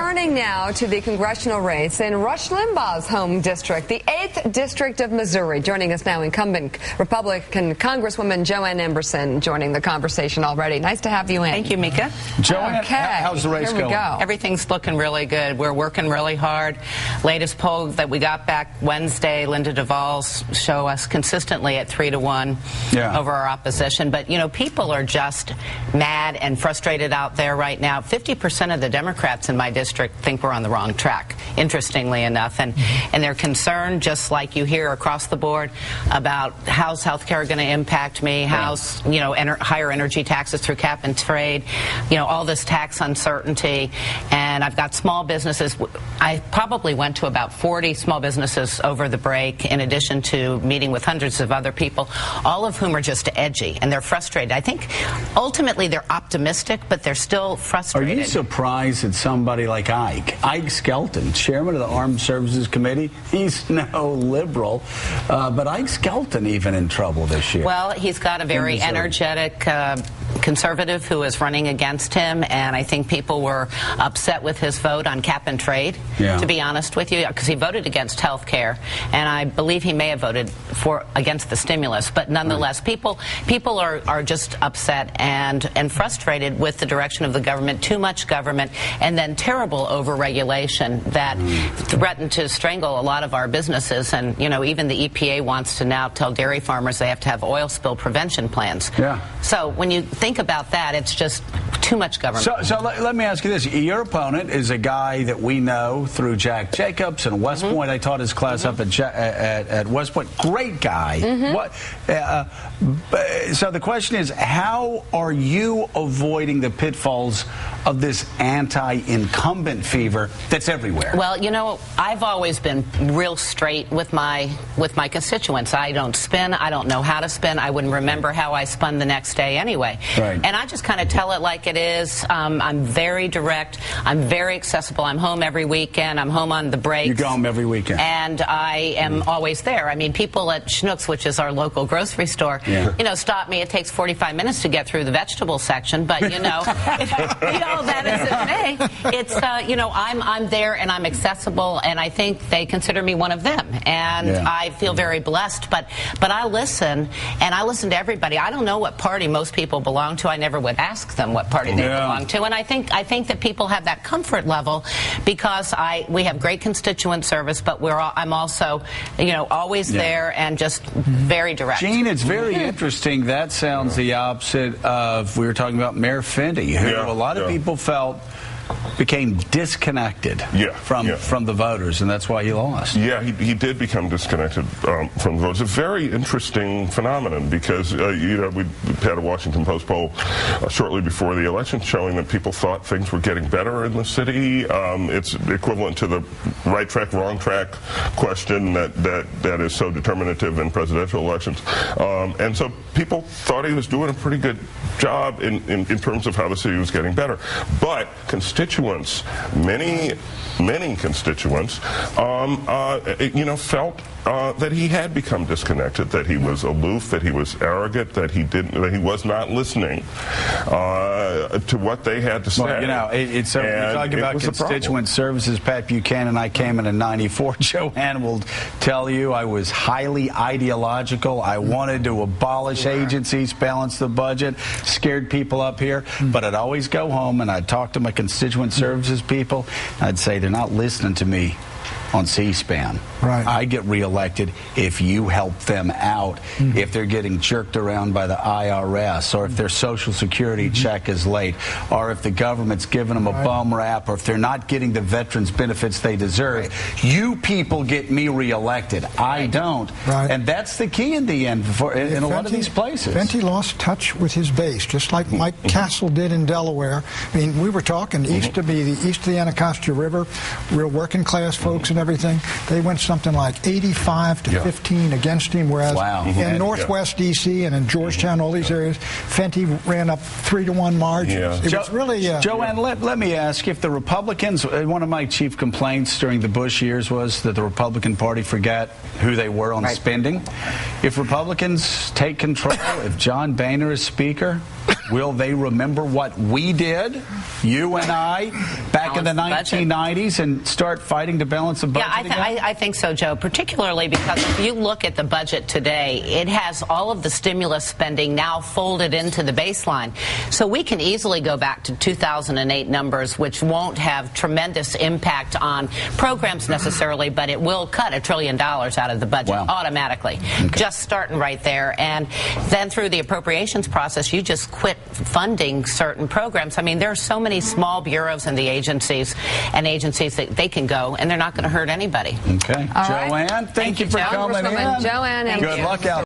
Turning now to the congressional race in Rush Limbaugh's home district, the 8th District of Missouri. Joining us now, incumbent Republican Congresswoman Joanne Emerson, joining the conversation already. Nice to have you in. Thank you, Mika. Joanne, okay. How's the race Here we going? go. Everything's looking really good. We're working really hard. Latest poll that we got back Wednesday, Linda Duvall's show us consistently at 3-1 over our opposition. But, you know, people are just mad and frustrated out there right now. 50% of the Democrats in my district think we're on the wrong track, interestingly enough. And they're concerned, just like you hear across the board, about how's health care going to impact me, how's, you know, higher energy taxes through cap and trade, you know, all this tax uncertainty. And I've got small businesses. I probably went to about 40 small businesses over the break, in addition to meeting with hundreds of other people, all of whom are just edgy, and they're frustrated. I think ultimately they're optimistic, but they're still frustrated. Are you surprised that somebody like Ike Skelton, chairman of the Armed Services Committee, he's no liberal, but Ike Skelton even in trouble this year? Well, he's got a very energetic conservative who is running against him, and I think people were upset with his vote on cap and trade, to be honest with you, because he voted against health care, and I believe he may have voted against the stimulus, but nonetheless, people are just upset and frustrated with the direction of the government, too much government, and then terrible overregulation that threatened to strangle a lot of our businesses. And, you know, even the EPA wants to now tell dairy farmers they have to have oil spill prevention plans. So when you think about that, it's just too much government. So let me ask you this. Your opponent is a guy that we know through Jack Jacobs and West Point. I taught his class up at West Point. Great guy. So the question is, how are you avoiding the pitfalls of this anti-incumbent fever that's everywhere? Well, you know, I've always been real straight with my constituents. I don't spin. I don't know how to spin. I wouldn't remember how I spun the next day anyway. And I just kind of tell it like it is. I'm very direct. I'm very accessible. I'm home every weekend. I'm home on the breaks. You go home every weekend. And I am always there. I mean, people at Schnucks, which is our local grocery store, you know, stop me. It takes 45 minutes to get through the vegetable section, but, you know, you know, that is it may. It's, you know, I'm there and I'm accessible, and I think they consider me one of them. And I feel very blessed, but I listen, and I listen to everybody. I don't know what party most people belong to. I never would ask them what party they belong to, and I think that people have that comfort level because we have great constituent service, but I'm also, you know, always there and just very direct. Gene, it's very interesting. That sounds the opposite of, we were talking about Mayor Fenty, who a lot of people felt became disconnected from the voters, and that's why he lost. Yeah, he did become disconnected from the voters. It's a very interesting phenomenon because, you know, we had a Washington Post poll shortly before the election showing that people thought things were getting better in the city. It's equivalent to the right track, wrong track question that is so determinative in presidential elections. And so people thought he was doing a pretty good job in terms of how the city was getting better. But constituents, many constituents, you know, felt that he had become disconnected, that he was aloof, that he was arrogant, that he was not listening to what they had to say. Well, you know, it's you're talking about constituent services. Pat Buchanan, I came in '94. Joanne will tell you I was highly ideological. I wanted to abolish agencies, balance the budget, scared people up here. But I'd always go home and I'd talk to my constituent services people. I'd say they're not listening to me on C-SPAN. I get reelected if you help them out, if they're getting jerked around by the IRS, or if their Social Security check is late, or if the government's giving them a bum rap, or if they're not getting the veterans benefits they deserve. You people get me reelected. I don't. And that's the key in the end in a lot of these places. Fenty lost touch with his base, just like Mike Castle did in Delaware. I mean, we were talking east of the Anacostia River, real working class folks and everything. They went something like 85 to 15 against him, whereas in Northwest D.C. and in Georgetown, all these areas, Fenty ran up 3-1 margins. It was really... Joanne, let me ask, if the Republicans, one of my chief complaints during the Bush years was that the Republican Party forgot who they were on spending. If Republicans take control, if John Boehner is Speaker, Will they remember what we did, you and I, back in the 1990s, and start fighting to balance the budget again? I think so, Joe, particularly because if you look at the budget today, it has all of the stimulus spending now folded into the baseline. So we can easily go back to 2008 numbers, which won't have tremendous impact on programs necessarily, but it will cut $1 trillion out of the budget automatically, just starting right there. And then through the appropriations process, you just quit funding certain programs. I mean, there are so many small bureaus and the agencies that they can go, and they're not going to hurt anybody. Okay. Joanne, thank you for coming in. Joanne, good luck out